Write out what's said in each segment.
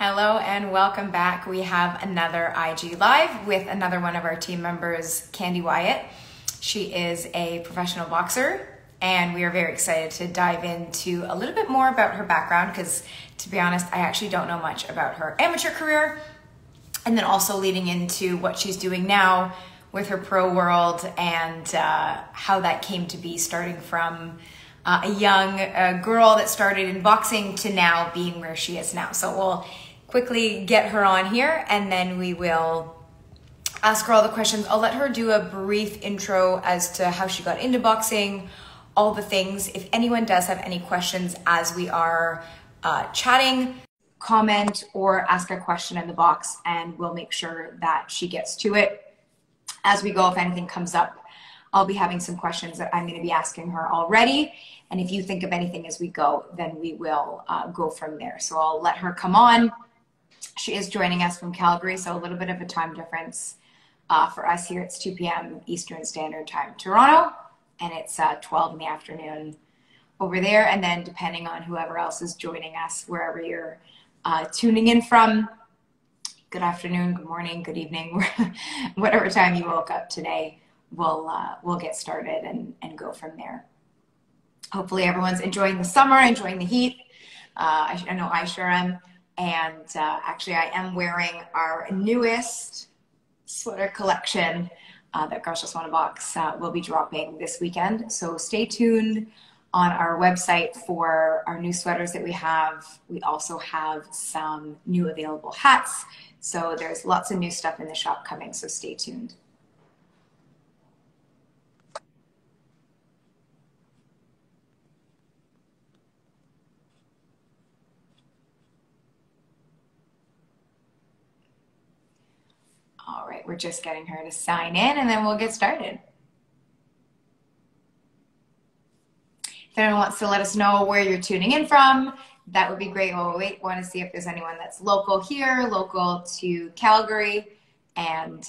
Hello and welcome back. We have another IG Live with another one of our team members, Kandi Wyatt. She is a professional boxer and we are very excited to dive into a little bit more about her background because, to be honest, I actually don't know much about her amateur career, and then also leading into what she's doing now with her pro world and how that came to be, starting from a young girl that started in boxing to now being where she is now. So we'll quickly get her on here and then we will ask her all the questions. I'll let her do a brief intro as to how she got into boxing, all the things. If anyone does have any questions as we are chatting, comment or ask a question in the box and we'll make sure that she gets to it as we go. If anything comes up, I'll be having some questions that I'm going to be asking her already. And if you think of anything as we go, then we will go from there. So I'll let her come on. She is joining us from Calgary, so a little bit of a time difference for us here. It's 2 p.m. Eastern Standard Time, Toronto, and it's 12 in the afternoon over there. And then depending on whoever else is joining us, wherever you're tuning in from, good afternoon, good morning, good evening, whatever time you woke up today, we'll get started and go from there. Hopefully everyone's enjoying the summer, enjoying the heat. I know I sure am. And actually I am wearing our newest sweater collection that Girls Just Want a Box will be dropping this weekend. So stay tuned on our website for our new sweaters that we have. We also have some new available hats. So there's lots of new stuff in the shop coming, so stay tuned. All right, we're just getting her to sign in and then we'll get started. If anyone wants to let us know where you're tuning in from, that would be great. We'll want to see if there's anyone that's local here, local to Calgary, and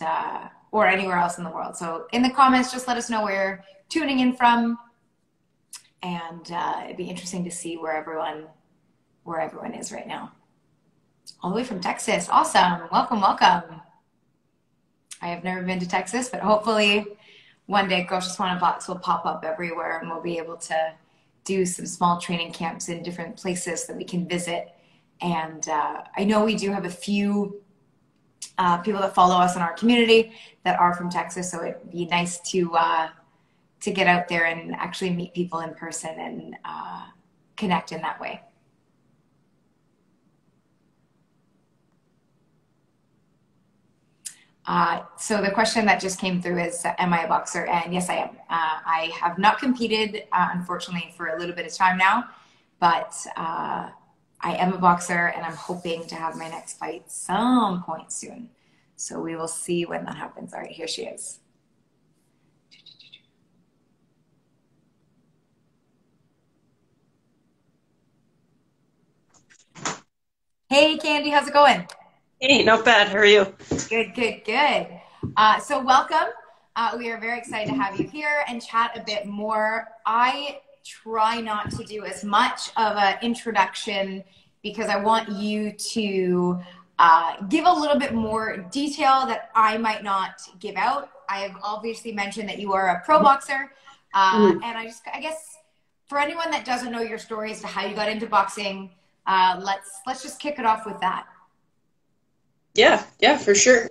or anywhere else in the world. So in the comments, just let us know where you're tuning in from, and it'd be interesting to see where everyone is right now. All the way from Texas. Awesome. Welcome, welcome. I have never been to Texas, but hopefully one day Girls Just Want a Box will pop up everywhere and we'll be able to do some small training camps in different places that we can visit. And I know we do have a few people that follow us in our community that are from Texas, so it'd be nice to get out there and actually meet people in person and connect in that way. So the question that just came through is, am I a boxer? And yes, I am. I have not competed, unfortunately, for a little bit of time now, but I am a boxer and I'm hoping to have my next fight some point soon. So we will see when that happens. All right, here she is. Hey, Kandi, how's it going? Hey, not bad. How are you? Good, good, good. So welcome. We are very excited to have you here and chat a bit more. I try not to do as much of an introduction because I want you to give a little bit more detail that I might not give out. I have obviously mentioned that you are a pro boxer. And I guess for anyone that doesn't know your story as to how you got into boxing, let's just kick it off with that. Yeah, for sure.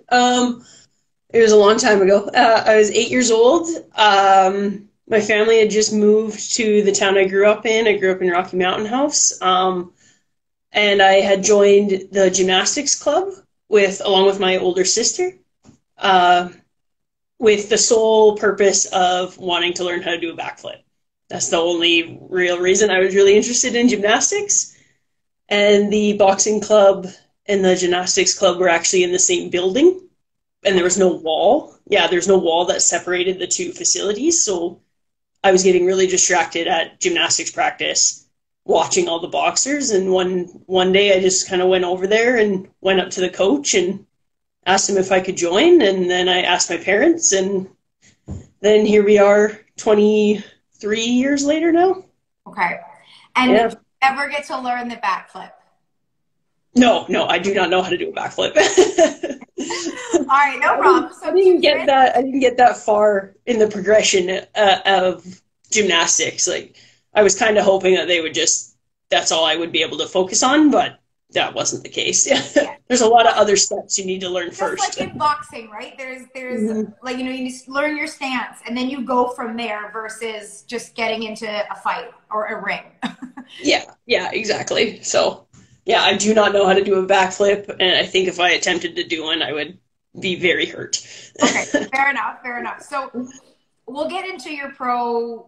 It was a long time ago. I was 8 years old. My family had just moved to the town I grew up in. I grew up in Rocky Mountain House. And I had joined the gymnastics club along with my older sister, with the sole purpose of wanting to learn how to do a backflip. That's the only real reason I was really interested in gymnastics. And the boxing club and the gymnastics club were actually in the same building, and there was no wall. Yeah, there's no wall that separated the two facilities. So I was getting really distracted at gymnastics practice, watching all the boxers. And one day I just kind of went over there and went up to the coach and asked him if I could join. And then I asked my parents, and then here we are 23 years later now. Okay. And did you ever get to learn the backflip? No, no, I do not know how to do a backflip. All right, no problem. So I didn't get that. I didn't get that far in the progression of gymnastics. Like, I was kind of hoping that they would just, that's all I would be able to focus on, but that wasn't the case. Yeah. There's a lot of other steps you need to learn Just first. like in boxing, right? There's Mhm. like, you need to learn your stance and then you go from there versus just getting into a fight or a ring. Yeah, exactly. So, yeah, I do not know how to do a backflip, and I think if I attempted to do one, I would be very hurt. Okay, fair enough, fair enough. So we'll get into your pro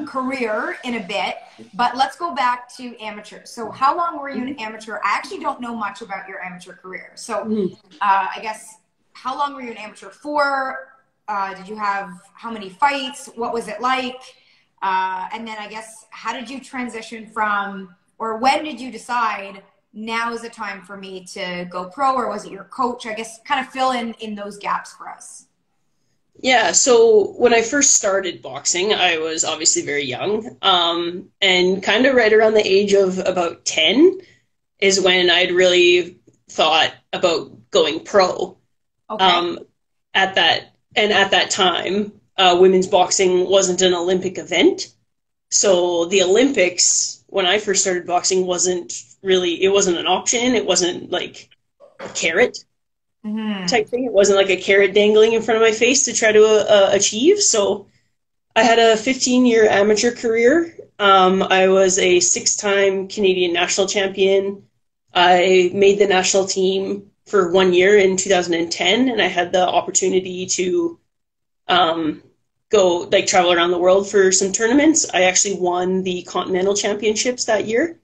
career in a bit, but let's go back to amateur. So how long were you an amateur? I actually don't know much about your amateur career. So I guess, how long were you an amateur for? Did you have how many fights? What was it like? And then I guess, how did you transition from, or when did you decide now is the time for me to go pro, or was it your coach? I guess kind of fill in those gaps for us. Yeah, so when I first started boxing, I was obviously very young, and kind of right around the age of about 10 is when I'd really thought about going pro. Okay. At that time, women's boxing wasn't an Olympic event. So the Olympics, when I first started boxing, it wasn't an option. It wasn't like a carrot type thing. It wasn't like a carrot dangling in front of my face to try to achieve. So I had a 15-year amateur career. I was a 6-time Canadian national champion. I made the national team for 1 year in 2010, and I had the opportunity to go travel around the world for some tournaments. I actually won the Continental Championships that year.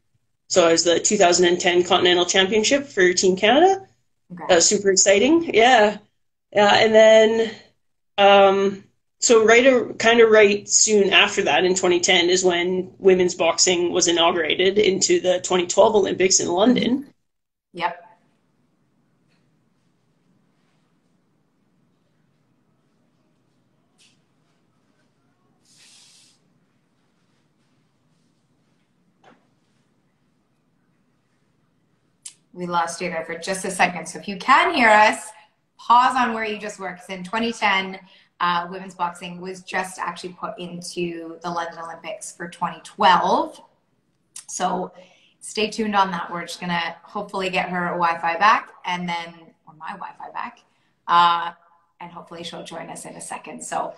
So I was the 2010 Continental Championship for Team Canada. Okay. That was super exciting. Yeah. And then, so right soon after that in 2010 is when women's boxing was inaugurated into the 2012 Olympics in London. Yep. We lost you there for just a second. So if you can hear us, pause on where you just were. Because in 2010, women's boxing was just actually put into the London Olympics for 2012. So stay tuned on that. We're just going to hopefully get her Wi-Fi back or my Wi-Fi back. And hopefully she'll join us in a second. So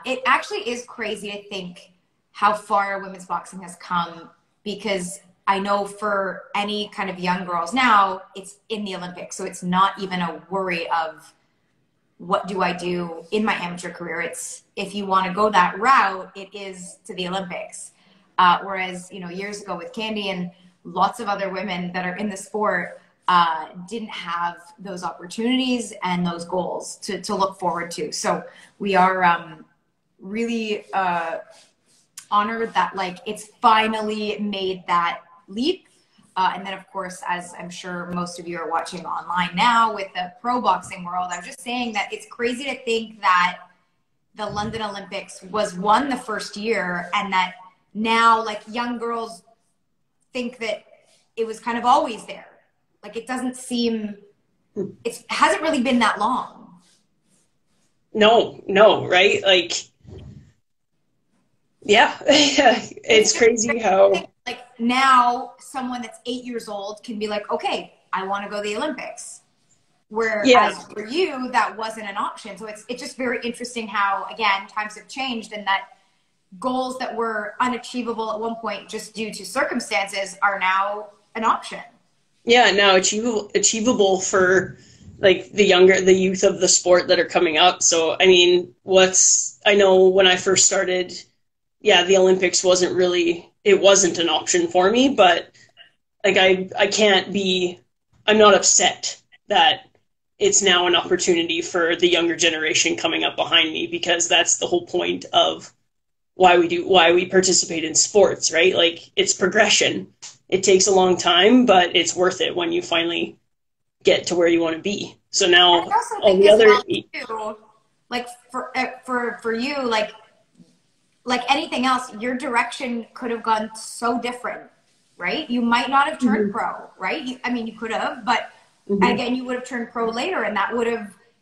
it actually is crazy to think how far women's boxing has come, because I know for any kind of young girls now, it's in the Olympics. So it's not even a worry of what do I do in my amateur career. It's, if you want to go that route, it is to the Olympics. Whereas, years ago with Kandi and lots of other women that are in the sport didn't have those opportunities and those goals to look forward to. So we are really honored that it's finally made that leap. And then of course, as I'm sure most of you are watching online now with the pro boxing world, I was just saying that it's crazy to think that the London Olympics was won the first year, and that now young girls think that it was kind of always there. It doesn't seem, it hasn't really been that long. No, right? Yeah, it's crazy how now someone that's 8 years old can be okay, I want to go to the Olympics. Whereas for you, that wasn't an option. So it's just very interesting how, again, times have changed, and that goals that were unachievable at one point just due to circumstances are now an option. Yeah, now achievable for the youth of the sport that are coming up. So, I mean, I know when I first started, the Olympics it wasn't an option for me, but I'm not upset that it's now an opportunity for the younger generation coming up behind me, because that's the whole point of why we participate in sports, right? It's progression. It takes a long time, but it's worth it when you finally get to where you want to be. So now all the other for you, like anything else, your direction could have gone so different. right? You might not have turned pro, right? You could have, but again, you would have turned pro later, and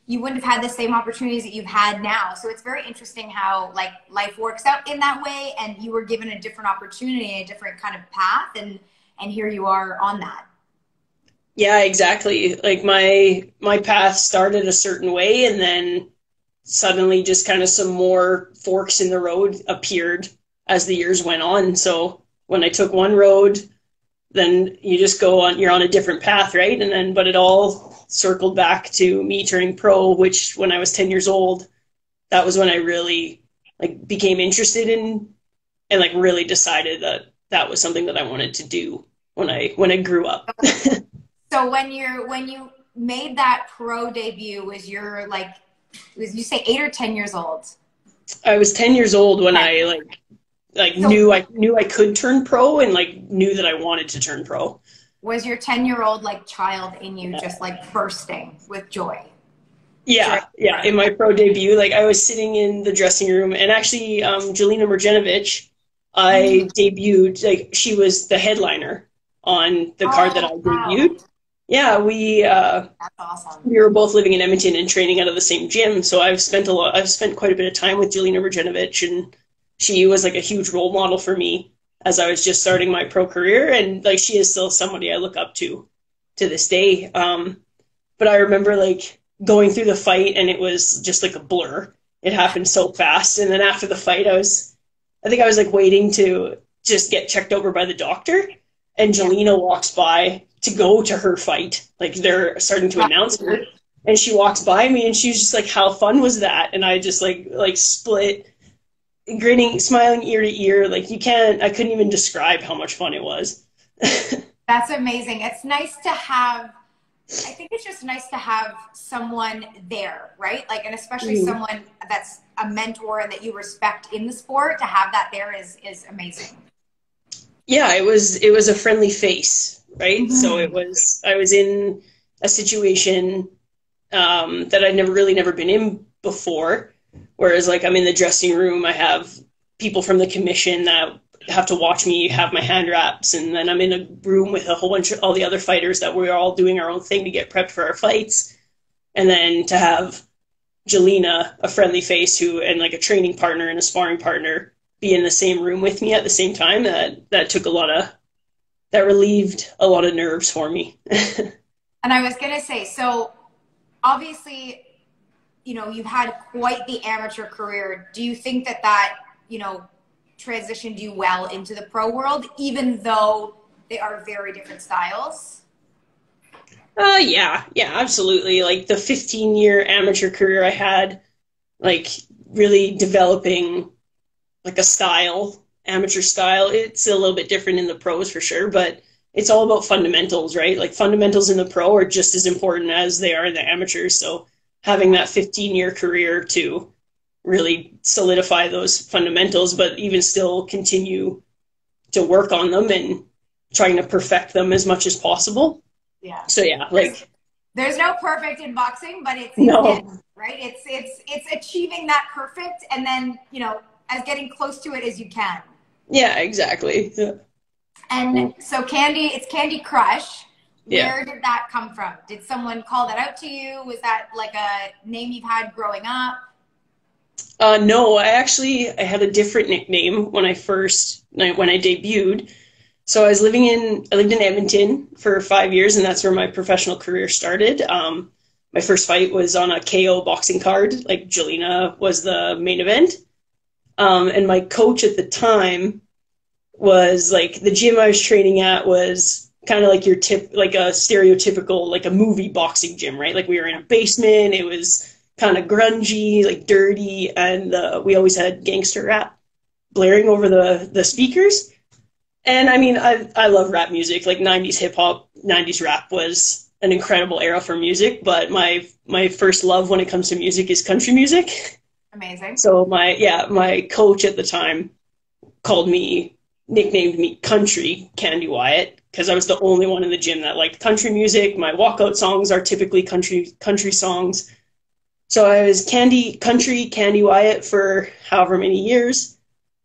you wouldn't have had the same opportunities that you've had now. So it's very interesting how like life works out in that way, and you were given a different opportunity, a different kind of path, and here you are on that. Yeah, exactly. Like my path started a certain way, and then suddenly just kind of some more forks in the road appeared as the years went on. So when I took one road, then you just go on, you're on a different path, right? And then, but it all circled back to me turning pro, which when I was 10 years old, that was when I really like became interested in and like really decided that that was something that I wanted to do when I grew up. So when you made that pro debut, was you say 8 or 10 years old? I was 10 years old when I knew I could turn pro and like knew that I wanted to turn pro. Was your 10-year-old like child in you just like bursting with joy? Yeah. In my pro debut, like I was sitting in the dressing room, and actually, Jelena Mrjenovic, I debuted, like she was the headliner on the card that I debuted. Wow. Yeah, that's awesome. We were both living in Edmonton and training out of the same gym, so I've spent quite a bit of time with Jelena Mrjenovic, and she was like a huge role model for me as I was just starting my pro career, and like she is still somebody I look up to this day. But I remember like going through the fight, and it was just like a blur. It happened so fast, and then after the fight, I think I was like waiting to just get checked over by the doctor, and Jelena walks by to go to her fight. Like they're starting to announce her, and she walks by me, and she's just like, "How fun was that?" And I just like split, grinning, smiling ear to ear. Like I couldn't even describe how much fun it was. That's amazing. It's nice to have, I think it's just nice to have someone there, right? Like, and especially someone that's a mentor and that you respect in the sport, to have that there is amazing. Yeah, it was a friendly face, right? So I was in a situation that I'd never been in before. Whereas like I'm in the dressing room, I have people from the commission that have to watch me have my hand wraps, and then I'm in a room with a whole bunch of all the other fighters that we're all doing our own thing to get prepped for our fights. And then to have Jelena, a friendly face and like a training partner and a sparring partner, be in the same room with me at the same time, that relieved a lot of nerves for me. And I was gonna say, so obviously, you've had quite the amateur career. Do you think that transitioned you well into the pro world, even though they are very different styles? Yeah, absolutely. Like the 15-year amateur career I had, like really developing like a style, amateur style. It's a little bit different in the pros for sure, but it's all about fundamentals, right? Like fundamentals in the pro are just as important as they are in the amateurs. So having that 15-year career to really solidify those fundamentals, but even still continue to work on them and trying to perfect them as much as possible. Yeah. So yeah, like there's no perfect in boxing, but it's right. It's achieving that perfect, and then as getting close to it as you can. Yeah, exactly. Yeah. And so it's Kandi Krush. Where did that come from? Did someone call that out to you? Was that like a name you've had growing up? No, I had a different nickname when I debuted. So I lived in Edmonton for 5 years, and that's where my professional career started. My first fight was on a KO boxing card. Like Jelena was the main event. And my coach at the time was like, the gym I was training at was kind of like like a stereotypical, like a movie boxing gym, right? Like we were in a basement. It was kind of grungy, like dirty. And we always had gangster rap blaring over the speakers. And I mean, I love rap music. Like 90s hip hop, 90s rap was an incredible era for music. But my first love when it comes to music is country music. Amazing. So my coach at the time nicknamed me Country Kandi Wyatt, because I was the only one in the gym that liked country music. My walkout songs are typically country songs. So I was Country Kandi Wyatt for however many years.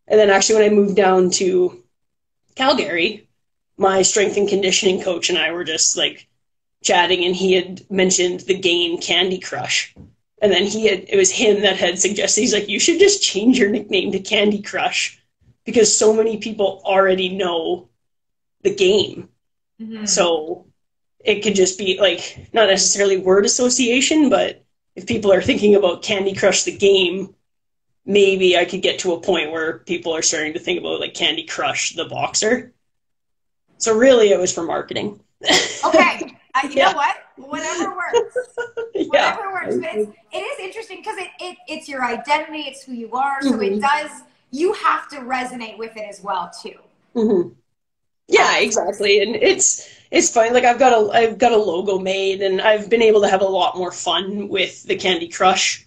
And then actually when I moved down to Calgary, my strength and conditioning coach and I were just like chatting, and he had mentioned the game Kandi Krush. And then it was him that had suggested, he's like, you should just change your nickname to Kandi Krush because so many people already know the game. Mm-hmm. So it could just be like, not necessarily word association, but if people are thinking about Kandi Krush the game, maybe I could get to a point where people are starting to think about like Kandi Krush the boxer. So really it was for marketing. Okay. You know what? Whatever works. Whatever works. But it is interesting because it's your identity. It's who you are. So you have to resonate with it as well too. Mm-hmm. Yeah, exactly. And it's fine. Like I've got a logo made, and I've been able to have a lot more fun with the Kandi Krush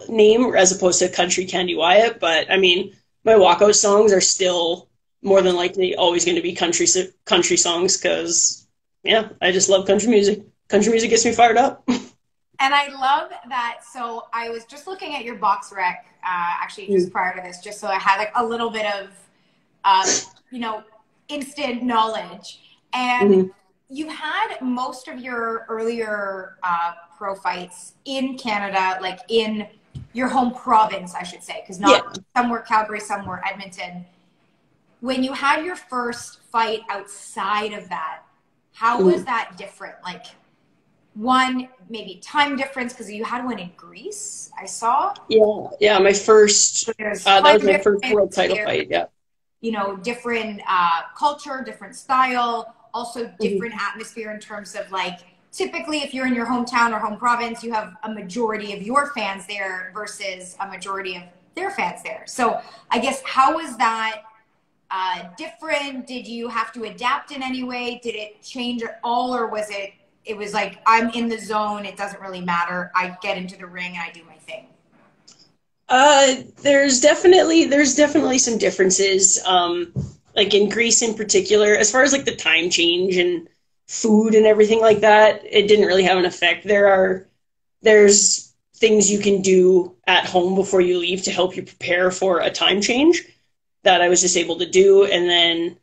name as opposed to Country Kandi Wyatt. But I mean, my walkout songs are still more than likely always going to be country songs because, yeah, I just love country music. Country music gets me fired up. And I love that. So I was just looking at your box rec, actually just prior to this, just so I had like a little bit of, instant knowledge. And you had most of your earlier pro fights in Canada, like in your home province, I should say, because some were Calgary, some were Edmonton. When you had your first fight outside of that, how was that different? Like, one, maybe time difference, because you had one in Greece, I saw. Yeah, my first, that was my first world title fight, yeah. Different culture, different style, also different atmosphere in terms of like, typically if you're in your hometown or home province, you have a majority of your fans there versus a majority of their fans there. So I guess, how was that different? Did you have to adapt in any way? Did it change at all? Or was it was like, I'm in the zone, it doesn't really matter, I get into the ring and I do my thing? There's definitely some differences. Like in Greece in particular, as far as like the time change and food and everything like that, it didn't really have an effect. There's things you can do at home before you leave to help you prepare for a time change that I was just able to do. And then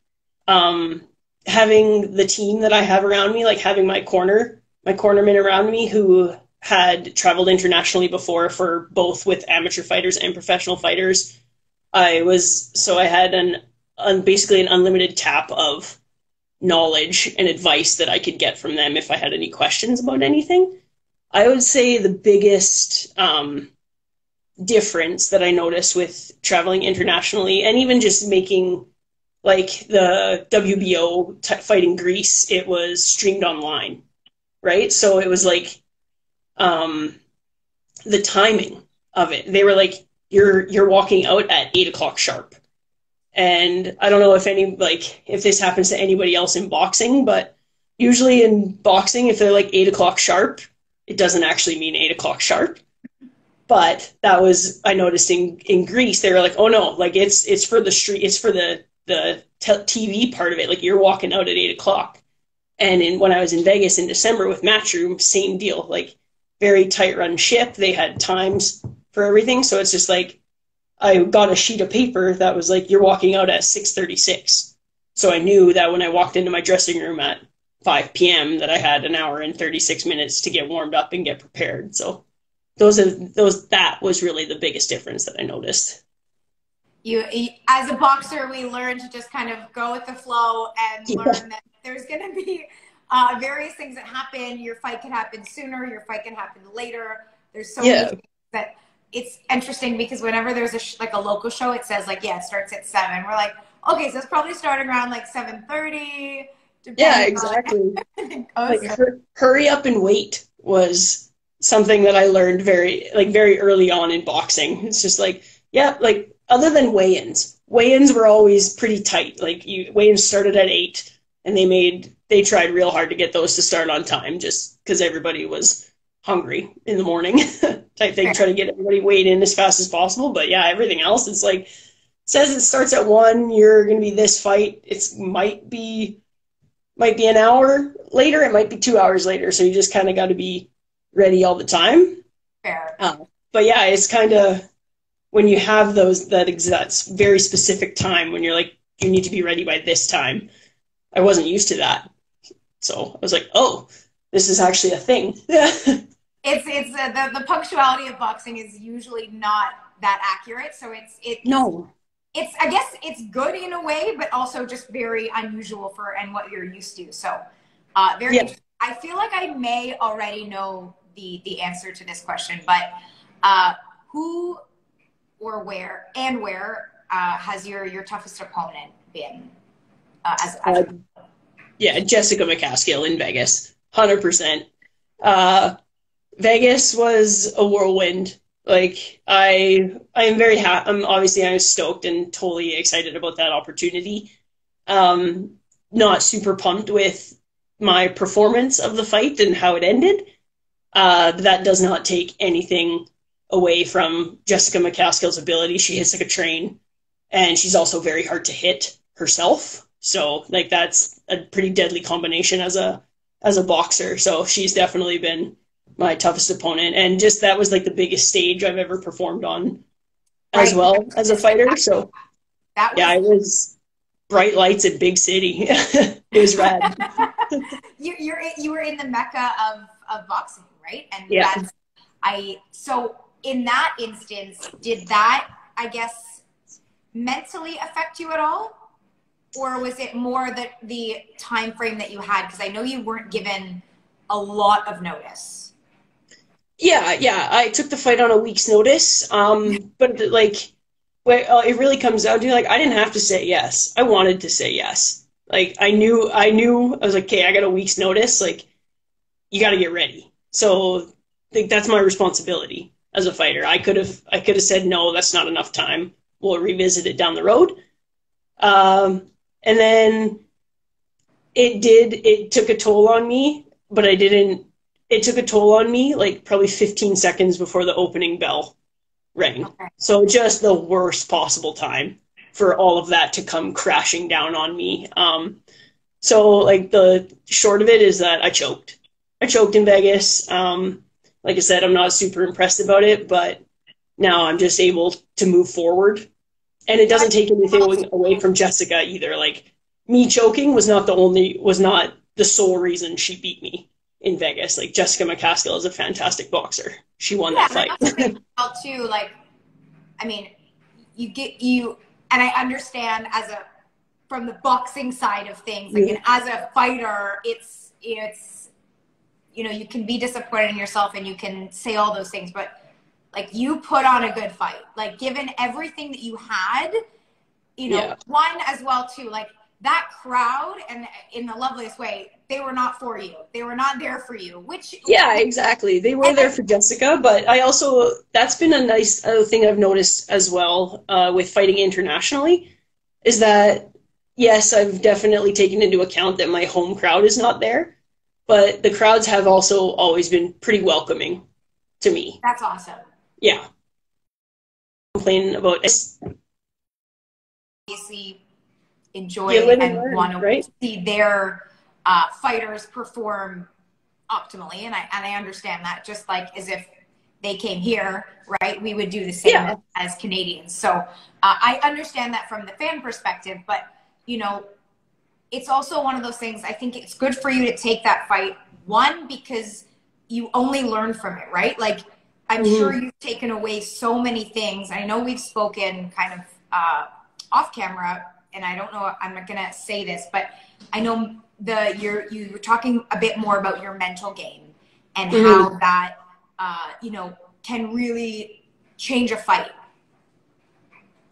having the team that I have around me, like having my cornermen around me who had traveled internationally before for both with amateur fighters and professional fighters. I had basically an unlimited tap of knowledge and advice that I could get from them if I had any questions about anything. I would say the biggest difference that I noticed with traveling internationally, and even just making like the WBO fight in Greece, it was streamed online, right? So it was like the timing of it. They were like, you're walking out at 8:00 sharp. And I don't know if this happens to anybody else in boxing, but usually in boxing, if they're like 8:00 sharp, it doesn't actually mean 8:00 sharp. But that was, I noticed in Greece, they were like, oh no, like it's for the street, it's for the TV part of it. Like you're walking out at 8:00. And when I was in Vegas in December with Matchroom, same deal, like very tight run ship. They had times for everything. So it's just like, I got a sheet of paper that was like, you're walking out at 6:36. So I knew that when I walked into my dressing room at 5 p.m. that I had an hour and 36 minutes to get warmed up and get prepared. So that was really the biggest difference that I noticed. You as a boxer, we learn to just kind of go with the flow and learn that there's going to be various things that happen. Your fight can happen sooner. Your fight can happen later. There's so many things that it's interesting because whenever there's a local show, it says like, it starts at 7. We're like, okay, so it's probably starting around like 7:30. Yeah, exactly. Like hurry up and wait was something that I learned very early on in boxing. It's just like, other than weigh-ins were always pretty tight. Like weigh-ins started at 8 and they tried real hard to get those to start on time just because everybody was hungry in the morning type thing, try to get everybody weighed in as fast as possible. But yeah, everything else, it's like, says it starts at 1, you're going to be this fight. It might be an hour later. It might be 2 hours later. So you just kind of got to be ready all the time. Fair. But yeah, it's kind of when you have that very specific time when you're like, you need to be ready by this time. I wasn't used to that. So I was like, oh, this is actually a thing. Yeah. The punctuality of boxing is usually not that accurate. So No. it's I guess it's good in a way, but also just very unusual for and what you're used to. So very Yeah. interesting. I feel like I may already know the answer to this question, but who or where has your toughest opponent been Yeah, Jessica McCaskill in Vegas, 100%. Vegas was a whirlwind. Like I am very happy. I'm stoked and totally excited about that opportunity. Not super pumped with my performance of the fight and how it ended. That does not take anything away from Jessica McCaskill's ability. She hits like a train, and she's also very hard to hit herself. So like that's a pretty deadly combination as a boxer. So she's definitely been my toughest opponent, and just that was like the biggest stage I've ever performed on as well as a fighter. So yeah, it was bright lights at Big City. It was rad. You were in the mecca of boxing, right? And yeah. So in that instance, did that, I guess, mentally affect you at all? Or was it more the time frame that you had? Because I know you weren't given a lot of notice. Yeah. I took the fight on a week's notice. But like, it really comes down to like I didn't have to say yes. I wanted to say yes. Like I knew. I was like, okay, I got a week's notice. Like, you got to get ready. So, I think that's my responsibility as a fighter. I could have said no. That's not enough time. We'll revisit it down the road. And then it took a toll on me, but it took a toll on me like probably 15 seconds before the opening bell rang. Okay. So just the worst possible time for all of that to come crashing down on me. So like the short of it is that I choked in Vegas. Like I said, I'm not super impressed about it, but now I'm just able to move forward. And it doesn't take anything away from Jessica either. Like me choking was not the sole reason she beat me in Vegas. Like Jessica McCaskill is a fantastic boxer. She won that fight. Too, like, I mean, and I understand from the boxing side of things, like, and as a fighter, it's, you can be disappointed in yourself and you can say all those things, but like you put on a good fight, like given everything that you had, one as well too, like that crowd, and in the loveliest way, they were not for you. They were not there for you, yeah, exactly. They were there for Jessica, but that's been a nice other thing I've noticed as well with fighting internationally is that, yes, I've definitely taken into account that my home crowd is not there, but the crowds have also always been pretty welcoming to me. That's awesome. Yeah. Complaining about obviously enjoy and want to see their fighters perform optimally, and I understand that, just like as if they came here, right? We would do the same as Canadians. So I understand that from the fan perspective, but it's also one of those things. I think it's good for you to take that fight, one, because you only learn from it, right? Like, I'm sure you've taken away so many things. I know we've spoken kind of off camera, and I don't know, I'm not going to say this, but I know you were talking a bit more about your mental game and how that, can really change a fight.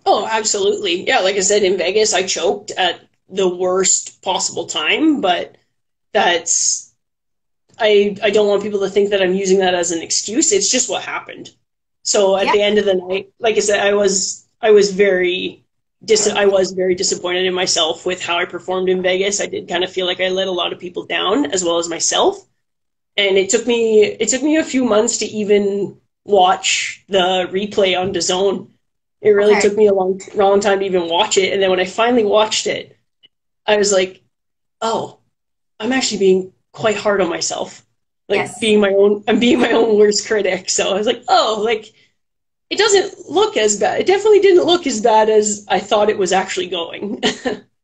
Oh, absolutely. Yeah, like I said, in Vegas, I choked at the worst possible time, but I don't want people to think that I'm using that as an excuse. It's just what happened. So at the end of the night, like I said, I was very disappointed in myself with how I performed in Vegas. I did kind of feel like I let a lot of people down as well as myself. And it took me a few months to even watch the replay on DAZN. It really took me a long time to even watch it. And then when I finally watched it, I was like, oh, I'm actually being quite hard on myself. Like I'm being my own worst critic. So I was like, oh, like it doesn't look as bad. It definitely didn't look as bad as I thought it was actually going.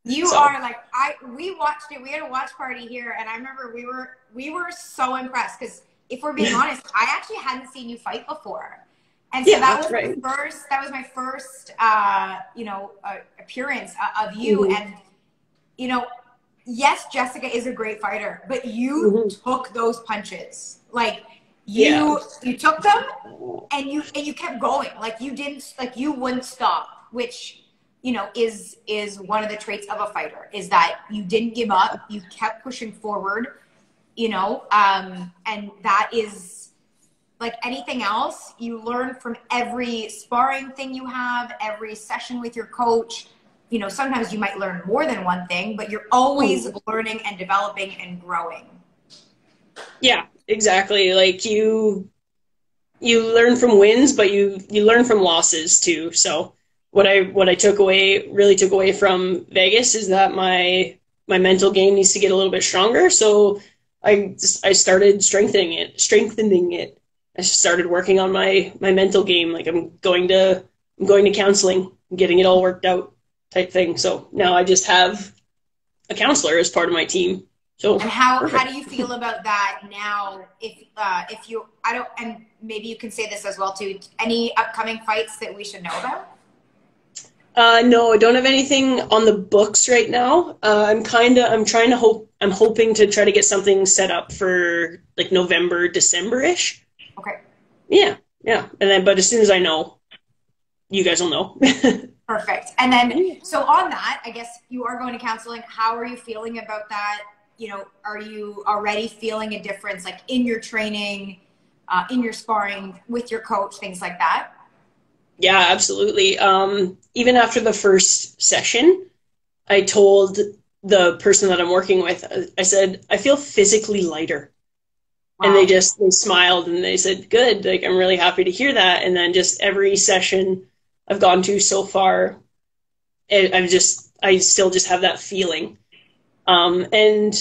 You are like, we watched it. We had a watch party here, and I remember we were so impressed because if we're being honest, I actually hadn't seen you fight before. And so that was right. my first appearance of you. And, you know, yes, Jessica is a great fighter, but you took those punches. Like you took them and you kept going. Like you wouldn't stop, which, you know, is one of the traits of a fighter, is that you didn't give up. You kept pushing forward, you know, and that is, like anything else, you learn from every sparring thing you have, every session with your coach. You know, sometimes you might learn more than one thing, but you're always learning and developing and growing. Yeah, exactly. Like you learn from wins, but you learn from losses too. So what I really took away from Vegas is that my mental game needs to get a little bit stronger. So I started strengthening it. I started working on my mental game. Like I'm going to counseling, getting it all worked out type thing. So now I just have a counselor as part of my team. So and how do you feel about that now? If you and maybe you can say this as well too. Any upcoming fights that we should know about? No, I don't have anything on the books right now. I'm hoping to try to get something set up for like November, December-ish. Okay. Yeah. But as soon as I know, you guys will know. Perfect. And then, so on that, I guess you are going to counseling. How are you feeling about that? You know, are you already feeling a difference, like in your training, in your sparring with your coach, things like that? Yeah, absolutely. Even after the first session, I told the person that I'm working with, I said, I feel physically lighter. Wow. And they smiled and they said, good, like, I'm really happy to hear that. And then just every session I've gone to so far, I still just have that feeling. And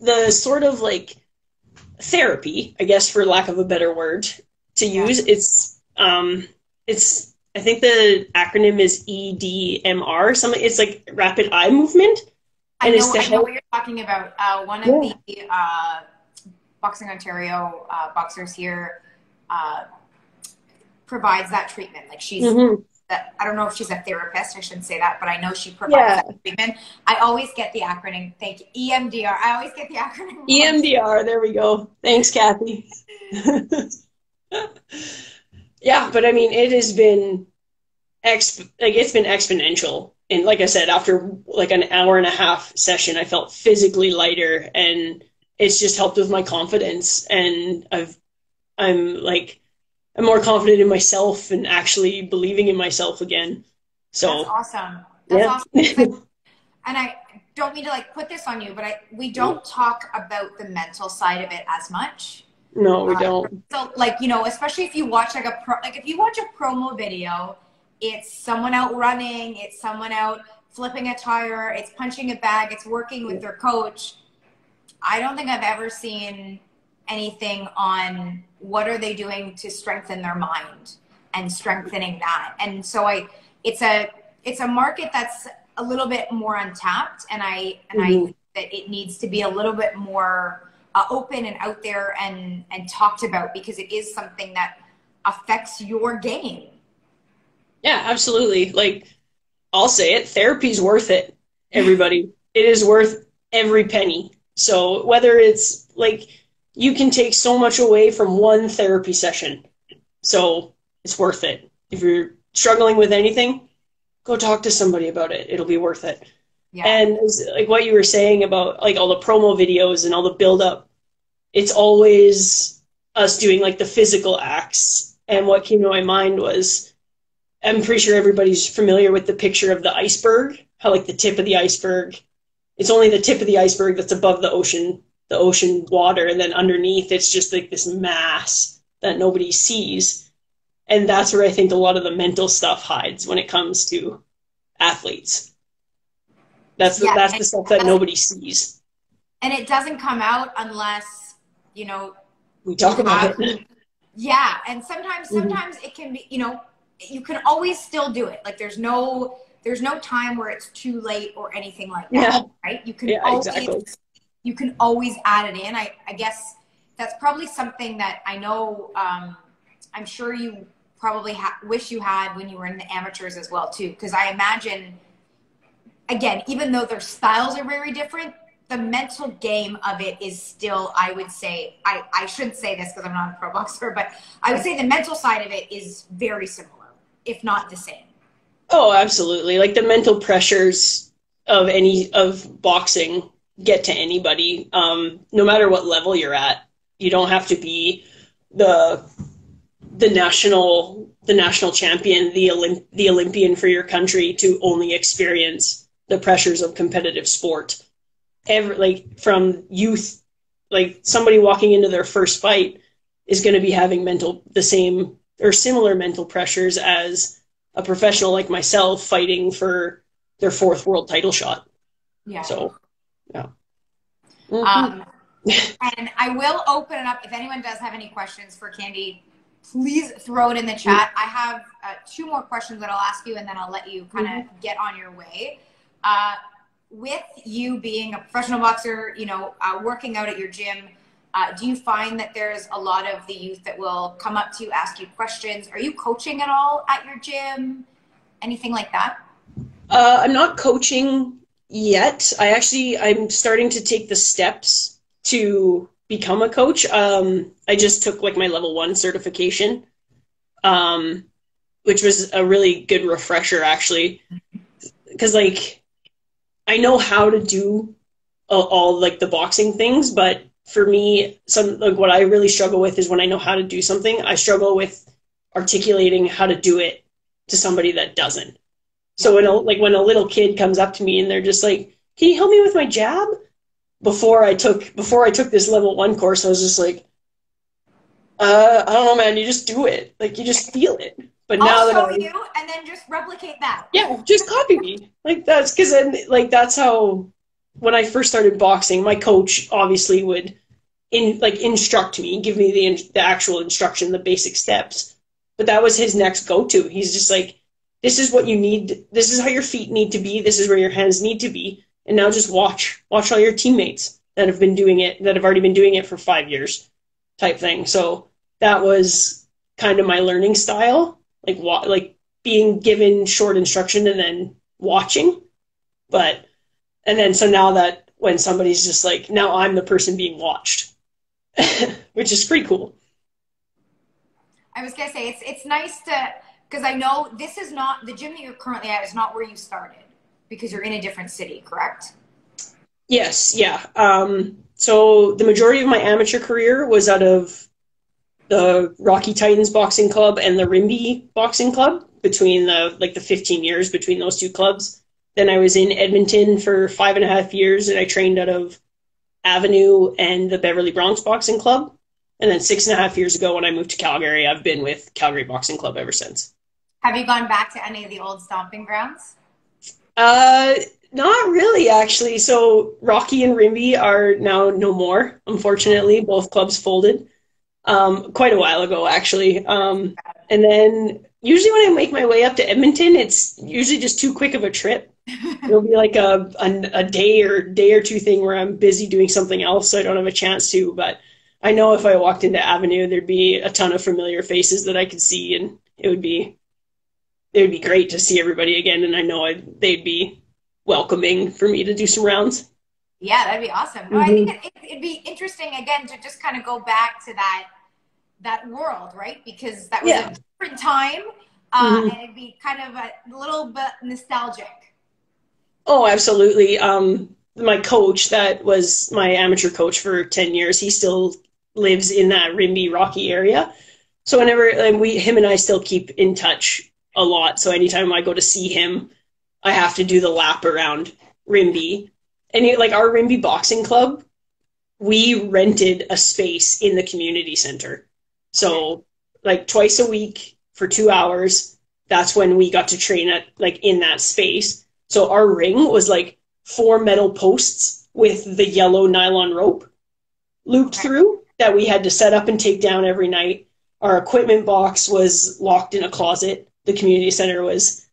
the sort of like therapy, I guess, for lack of a better word to use, I think the acronym is EDMR, something. It's like rapid eye movement. I know what you're talking about. One of the Boxing Ontario boxers here provides that treatment. Like she's, I don't know if she's a therapist, I shouldn't say that, but I know she provides that treatment. I always get the acronym. Thank you. EMDR. I always get the acronym. EMDR. There we go. Thanks, Kathy. Yeah, but I mean, it has been it's been exponential. And like I said, after like an hour and a half session, I felt physically lighter, and it's just helped with my confidence. And I'm more confident in myself and actually believing in myself again. So that's awesome. That's awesome. And I don't mean to like put this on you, but we don't talk about the mental side of it as much. No, we don't. So like, you know, especially if you watch if you watch a promo video, it's someone out running, it's someone out flipping a tire, it's punching a bag, it's working with their coach. I don't think I've ever seen anything on what are they doing to strengthen their mind and strengthening that. And so it's a market that's a little bit more untapped, and I think that it needs to be a little bit more open and out there and talked about, because it is something that affects your game. Yeah, absolutely. Like, I'll say it, therapy's worth it, everybody. It is worth every penny. So whether it's like, you can take so much away from one therapy session. So it's worth it. If you're struggling with anything, go talk to somebody about it. It'll be worth it. Yeah. And like what you were saying about like all the promo videos and all the build up, it's always us doing like the physical acts. And what came to my mind was, I'm pretty sure everybody's familiar with the picture of the iceberg, how like the tip of the iceberg, it's only the tip of the iceberg that's above the ocean water, and then underneath it's just like this mass that nobody sees. And that's where I think a lot of the mental stuff hides when it comes to athletes. That's the stuff that nobody sees. And it doesn't come out unless, you know, we talk about it. Yeah. And sometimes it can be, you know, you can always still do it. Like there's no there's no time where it's too late or anything like that, Yeah. right? Exactly. You can always add it in. I guess that's probably something that I know, I'm sure you probably wish you had when you were in the amateurs as well too. Because I imagine, again, even though their styles are very different, the mental game of it is still, I would say, I shouldn't say this because I'm not a pro boxer, but I would say the mental side of it is very similar, if not the same. Oh, absolutely. Like the mental pressures of boxing get to anybody, no matter what level you're at. You don't have to be the national champion, the Olympian for your country to only experience the pressures of competitive sport. Like from youth, like somebody walking into their first fight is going to be having the same or similar mental pressures as a professional like myself fighting for their 4th world title shot. Yeah. So, yeah. And I will open it up. If anyone does have any questions for Kandi, please throw it in the chat. I have 2 more questions that I'll ask you, and then I'll let you kind of get on your way. With you being a professional boxer, you know, working out at your gym, do you find that there's a lot of the youth that will come up to you, ask you questions? Are you coaching at all at your gym? Anything like that? I'm not coaching yet. I'm starting to take the steps to become a coach. I just took like my level 1 certification, which was a really good refresher actually. Because like, I know how to do all like the boxing things, but for me, what I really struggle with is when I know how to do something, I struggle with articulating how to do it to somebody that doesn't. So when a little kid comes up to me and they're just like, "Can you help me with my jab?" Before I took this level 1 course, I was just like, I don't know, man. You just do it. Like you just feel it. But I'll show you, and then just replicate that. Yeah, just copy me. Like that's how, when I first started boxing, my coach obviously would instruct me, give me the actual instruction, the basic steps. But that was his next go-to. He's just like, this is what you need. This is how your feet need to be. This is where your hands need to be. And now just watch all your teammates that have already been doing it for 5 years, type thing. So that was kind of my learning style. Like being given short instruction and then watching. So now that when somebody's just like, now I'm the person being watched, which is pretty cool. I was going to say, it's nice because I know this is not, the gym that you're currently at is not where you started because you're in a different city, correct? Yes. Yeah. So the majority of my amateur career was out of the Rocky Titans Boxing Club and the Rimby Boxing Club, between the 15 years between those 2 clubs. Then I was in Edmonton for 5.5 years, and I trained out of Avenue and the Beverly Bronx Boxing Club. And then 6.5 years ago, when I moved to Calgary, I've been with Calgary Boxing Club ever since. Have you gone back to any of the old stomping grounds? Not really, actually. So Rocky and Rimby are now no more, unfortunately. Both clubs folded. Quite a while ago, actually. And then usually when I make my way up to Edmonton, it's usually just too quick of a trip. It'll be like a day or 2 thing where I'm busy doing something else, so I don't have a chance to. But I know if I walked into Avenue, there'd be a ton of familiar faces that I could see, and it would be great to see everybody again. And I know they'd be welcoming for me to do some rounds. Yeah, that'd be awesome. No, I think it'd be interesting again to just kind of go back to that world, right? Because that was a different time, and it'd be kind of a little bit nostalgic. Oh, absolutely. My coach, that was my amateur coach for 10 years, he still lives in that Rimby Rocky area. So whenever him and I still keep in touch a lot. So anytime I go to see him, I have to do the lap around Rimby. And our Rimby Boxing Club, we rented a space in the community center. So twice a week for 2 hours, that's when we got to train at in that space. So our ring was 4 metal posts with the yellow nylon rope looped through that we had to set up and take down every night. Our equipment box was locked in a closet. The community center was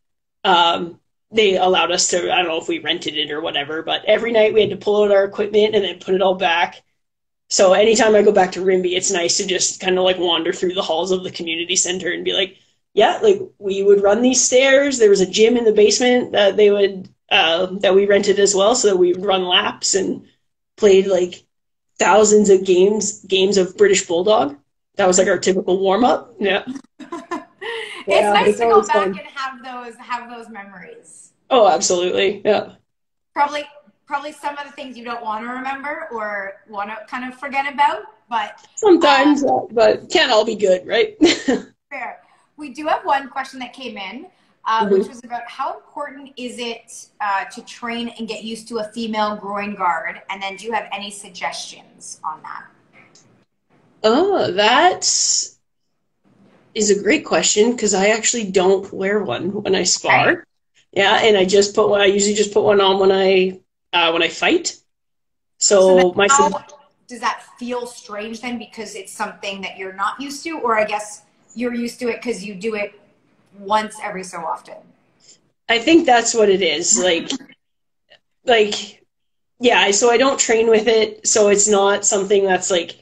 they allowed us to, I don't know if we rented it or whatever, but every night we had to pull out our equipment and then put it all back. So anytime I go back to Rimby, it's nice to just kind of like wander through the halls of the community center and be like, yeah, like we would run these stairs. There was a gym in the basement that they would, that we rented as well. So that we would run laps and played like thousands of games of British Bulldog. That was like our typical warm up. Yeah. It's nice to go back and have those memories. Oh, absolutely. Yeah. Probably some of the things you don't want to remember or want to kind of forget about, but sometimes, but can't all be good, right? Fair. We do have one question that came in, which was about how important is it to train and get used to a female groin guard, and then do you have any suggestions on that? Oh, that is a great question because I actually don't wear one when I spar. Okay. Yeah, and I usually just put one on when I fight. So does that feel strange then because it's something that you're not used to, or I guess you're used to it because you do it once every so often? I think that's what it is. Yeah. So I don't train with it, so it's not something that's like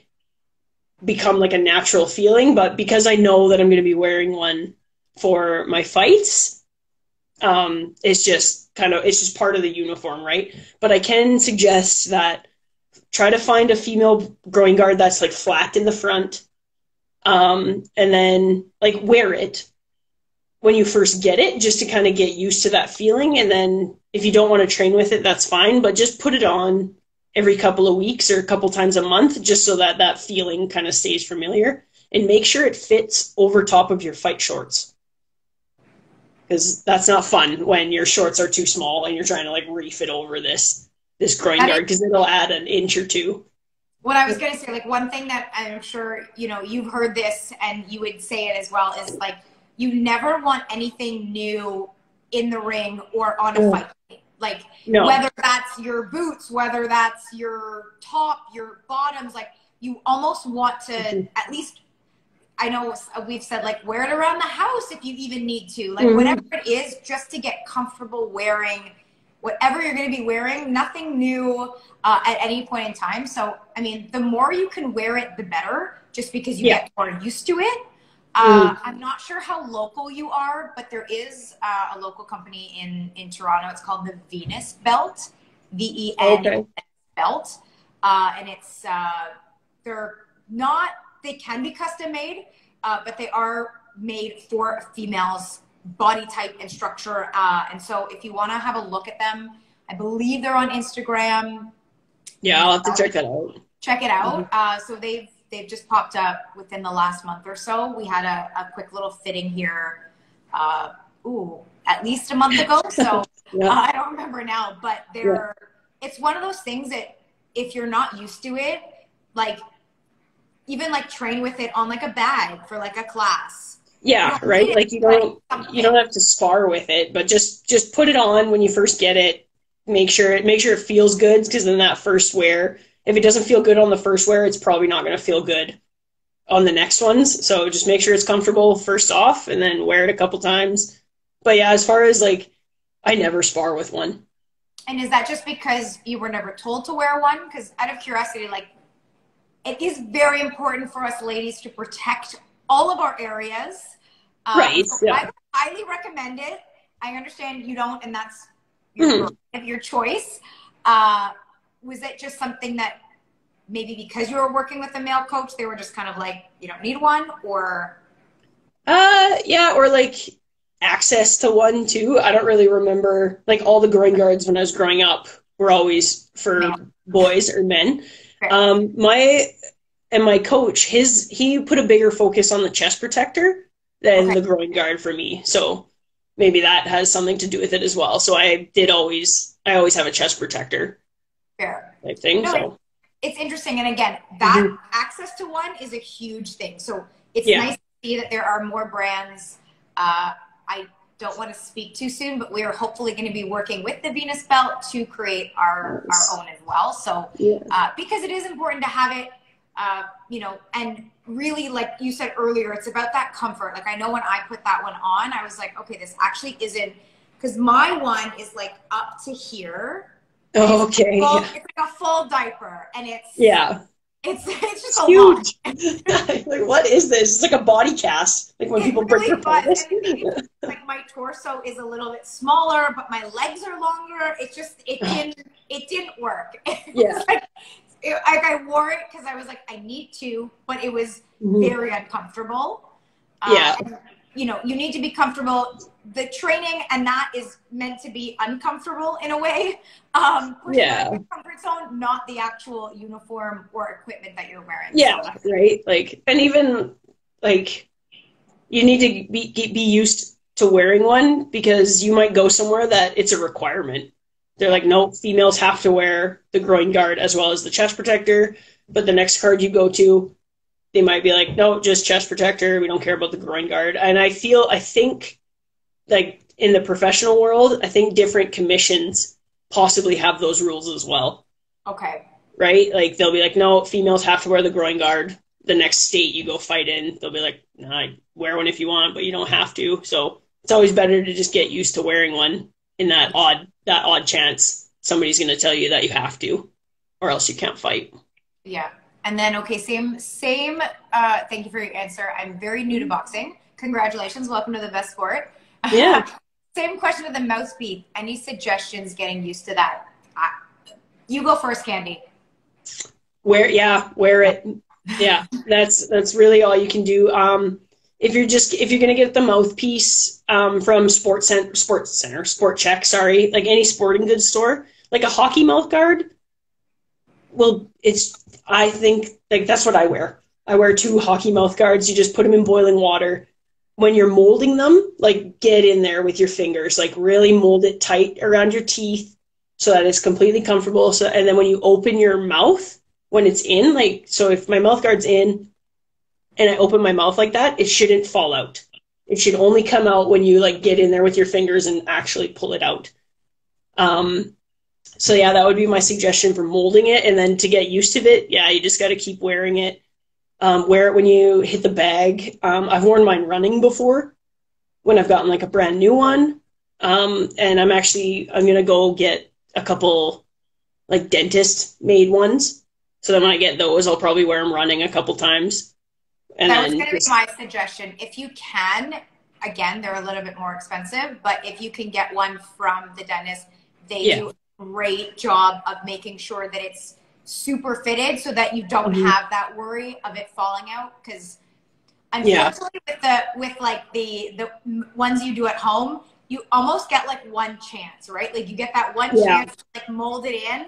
become like a natural feeling. But because I know that I'm going to be wearing one for my fights, it's just part of the uniform, right? But I can suggest that try to find a female groin guard that's like flat in the front, and then like wear it when you first get it, just to kind of get used to that feeling. And then if you don't want to train with it, that's fine, but just put it on every couple of weeks or a couple times a month, just so that that feeling kind of stays familiar, and make sure it fits over top of your fight shorts. Because that's not fun when your shorts are too small and you're trying to like reef it over this groin guard, because it'll add an inch or two. What I was going to say, like one thing that I'm sure, you've heard this and you would say it as well, is like, you never want anything new in the ring or on a fight. Like whether that's your boots, whether that's your top, your bottoms, like you almost want to at least, I know we've said like wear it around the house if you even need to, like whatever it is, just to get comfortable wearing whatever you're going to be wearing, nothing new at any point in time. So, I mean, the more you can wear it, the better, just because you get more used to it. I'm not sure how local you are, but there is a local company in Toronto. It's called the Venus Belt, VEN Belt. And it's, they can be custom made, but they are made for a female's body type and structure. And so if you want to have a look at them, I believe they're on Instagram. Yeah, I'll have to check that out. Check it out. So they've just popped up within the last month or so. We had a quick little fitting here, at least a month ago. So I don't remember now, but it's one of those things that if you're not used to it, like even like train with it on like a bag for like a class. Yeah, right. Like you don't have to spar with it, but just put it on when you first get it. Make sure it feels good, because then that first wear, if it doesn't feel good on the first wear, it's probably not going to feel good on the next ones. So just make sure it's comfortable first off, and then wear it a couple times. But yeah, as far as like, I never spar with one. And is that just because you were never told to wear one? Because out of curiosity, like, it is very important for us ladies to protect all of our areas. Right. So I would highly recommend it. I understand you don't, and that's your choice. Was it just something that maybe because you were working with a male coach, they were just kind of like, you don't need one, or? Yeah, or like access to one too. I don't really remember, like all the groin guards when I was growing up were always for boys or men. My coach, he put a bigger focus on the chest protector than the groin guard for me. So maybe that has something to do with it as well. So I always have a chest protector. Fair. Type thing. No, so it's interesting. And again, that access to one is a huge thing. So it's nice to see that there are more brands. I don't want to speak too soon, but we are hopefully going to be working with the Venus Belt to create our own as well. So because it is important to have it, and really, like you said earlier, it's about that comfort. Like I know when I put that one on, I was like, okay, this actually isn't because my one is like up to here. Oh, okay. It's like a full diaper, and it's just a huge. lot. Like, what is this? It's like a body cast. Like when people break their pelvis. Like my torso is a little bit smaller, but my legs are longer. It's just it didn't work. Yeah. I wore it because I was like, I need to, but it was very uncomfortable. And, you know, you need to be comfortable. The training and that is meant to be uncomfortable in a way. The comfort zone, not the actual uniform or equipment that you're wearing. Yeah, so. Right. Like, and even like, you need to be used to wearing one because you might go somewhere that it's a requirement. They're like, no, females have to wear the groin guard as well as the chest protector. But the next card you go to, they might be like, no, just chest protector. We don't care about the groin guard. And I think like in the professional world, I think different commissions possibly have those rules as well. Okay. Right? Like they'll be like, no, females have to wear the groin guard. The next state you go fight in, they'll be like, nah, wear one if you want, but you don't have to. So it's always better to just get used to wearing one in that odd chance somebody's going to tell you that you have to, or else you can't fight. Yeah. And then, okay, same, thank you for your answer. I'm very new to boxing. Congratulations. Welcome to the best sport. Yeah. Same question to the mouthpiece. Any suggestions getting used to that? You go first, Kandi. Wear it. Yeah, that's really all you can do. If you're gonna get the mouthpiece from Sport Check, like any sporting goods store, like a hockey mouth guard. Well, I think like that's what I wear. I wear 2 hockey mouth guards. You just put them in boiling water. When you're molding them, like get in there with your fingers, like really mold it tight around your teeth so that it's completely comfortable. So, and then when you open your mouth, when it's in, like, so if my mouth guard's in and I open my mouth like that, it shouldn't fall out. It should only come out when you like get in there with your fingers and actually pull it out. So yeah, that would be my suggestion for molding it. And then to get used to it, yeah, you just got to keep wearing it. Wear it when you hit the bag. I've worn mine running before when I've gotten like a brand new one. And I'm going to go get a couple like dentist made ones. So then when I get those, I'll probably wear them running a couple times. And that was going to be my suggestion. If you can, again, they're a little bit more expensive, but if you can get one from the dentist, they do a great job of making sure that it's super fitted so that you don't have that worry of it falling out. Because unfortunately with like the ones you do at home, you almost get like one chance, right? Like you get that one chance to like mold it in.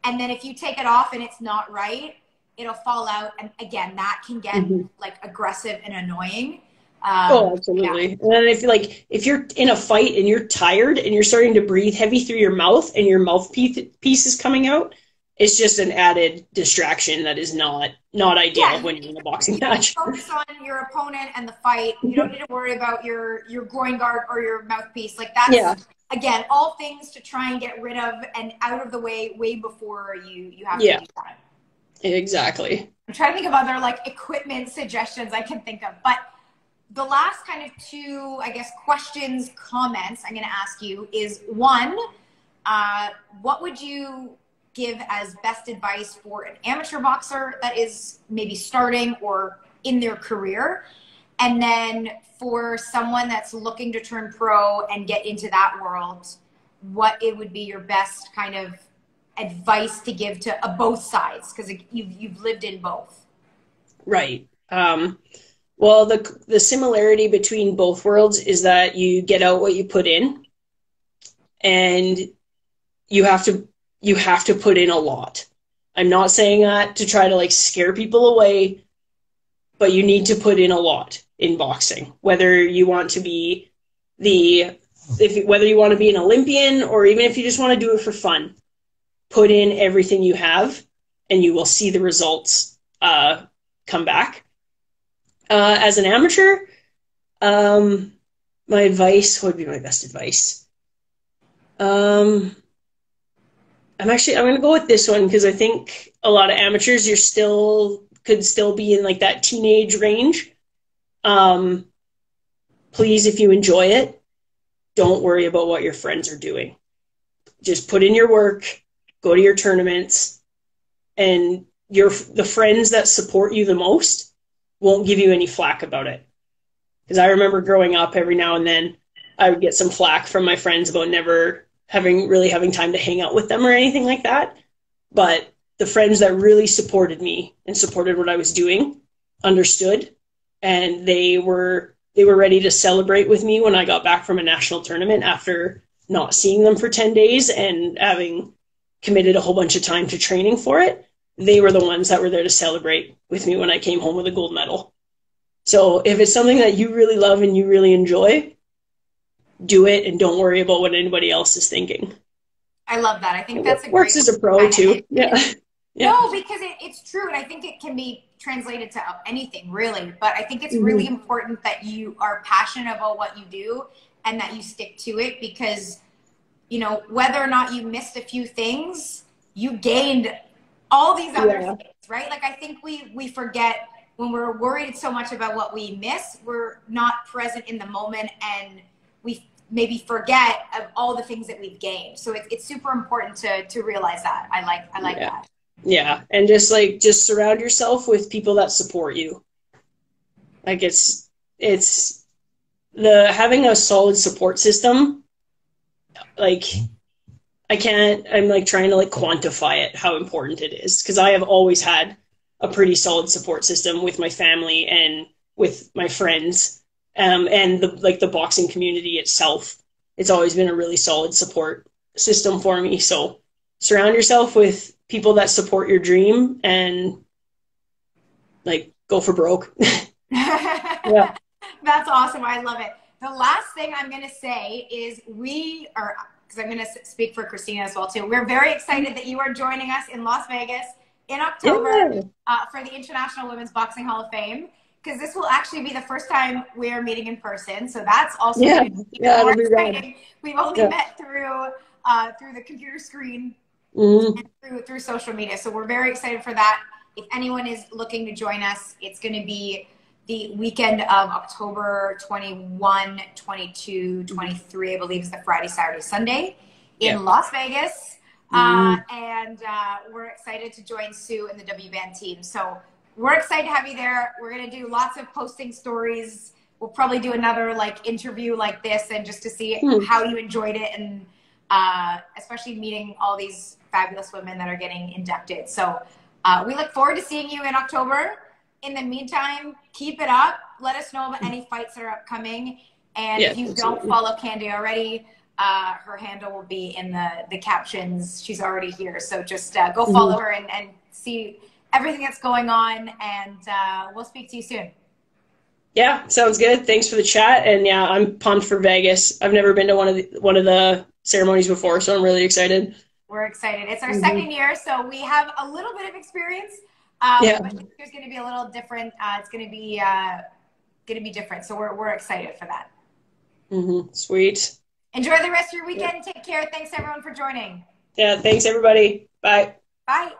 And then if you take it off and it's not right, it'll fall out. And again, that can get like aggressive and annoying. Absolutely. Yeah. And then if you're in a fight and you're tired and you're starting to breathe heavy through your mouth and your mouthpiece is coming out, it's just an added distraction that is not ideal when you're in a boxing match. Focus on your opponent and the fight. You don't need to worry about your groin guard or your mouthpiece. Like that's again, all things to try and get rid of and out of the way before you have to do that. Exactly. I'm trying to think of other like equipment suggestions I can think of, but the last kind of 2, I guess, questions, comments I'm going to ask you is 1, what would you give as best advice for an amateur boxer that is maybe starting or in their career? And then for someone that's looking to turn pro and get into that world, what it would be your best kind of advice to give to both sides? Because you've lived in both. Right. Well, the similarity between both worlds is that you get out what you put in, and you have to put in a lot. I'm not saying that to try to like scare people away, but you need to put in a lot in boxing, whether you want to be whether you want to be an Olympian or even if you just want to do it for fun. Put in everything you have, and you will see the results come back. As an amateur, my advice, what would be my best advice? I'm going to go with this one because I think a lot of amateurs could still be in like that teenage range. Please, if you enjoy it, don't worry about what your friends are doing. Just put in your work, go to your tournaments, and the friends that support you the most won't give you any flack about it. Because I remember growing up, every now and then I would get some flack from my friends about never having time to hang out with them or anything like that. But the friends that really supported me and supported what I was doing understood, and they were ready to celebrate with me when I got back from a national tournament after not seeing them for 10 days and having committed a whole bunch of time to training for it. They were the ones that were there to celebrate with me when I came home with a gold medal. So if it's something that you really love and you really enjoy, do it and don't worry about what anybody else is thinking. I love that. I think that's a works great as a pro too. Yeah. Yeah. No, because it's true, and I think it can be translated to anything really. But I think it's really important that you are passionate about what you do and that you stick to it, because you know, whether or not you missed a few things, you gained all these other things, right? Like I think we forget when we're worried so much about what we miss, we're not present in the moment, and we maybe forget of all the things that we've gained. So it's super important to realize that. I like that. Yeah. And just surround yourself with people that support you. Like it's having a solid support system. Like I'm like trying to like quantify it, how important it is. Cause I have always had a pretty solid support system with my family and with my friends. And the boxing community itself. It's always been a really solid support system for me. So surround yourself with people that support your dream and like go for broke. Yeah. That's awesome. I love it. The last thing I'm going to say is because I'm going to speak for Christina as well too. We're very excited that you are joining us in Las Vegas in October for the International Women's Boxing Hall of Fame, because this will actually be the first time we're meeting in person. So that's also it'll be exciting. We've only met through the computer screen and through social media. So we're very excited for that. If anyone is looking to join us, it's going to be the weekend of October 21, 22, 23, I believe is the Friday, Saturday, Sunday in Las Vegas. And we're excited to join Sue and the WBAN team. So we're excited to have you there. We're going to do lots of posting stories. We'll probably do another like interview like this, and just to see how you enjoyed it, and especially meeting all these fabulous women that are getting inducted. So we look forward to seeing you in October. In the meantime, keep it up. Let us know about any fights that are upcoming. And if you don't follow Kandi already, her handle will be in the captions. She's already here. So just go follow her and see everything that's going on. And we'll speak to you soon. Yeah, sounds good. Thanks for the chat. And yeah, I'm pumped for Vegas. I've never been to one of the ceremonies before, so I'm really excited. We're excited. It's our second year, so we have a little bit of experience. But this year's going to be a little different. It's going to be different. So we're excited for that. Sweet. Enjoy the rest of your weekend. Take care. Thanks everyone for joining. Yeah. Thanks everybody. Bye. Bye.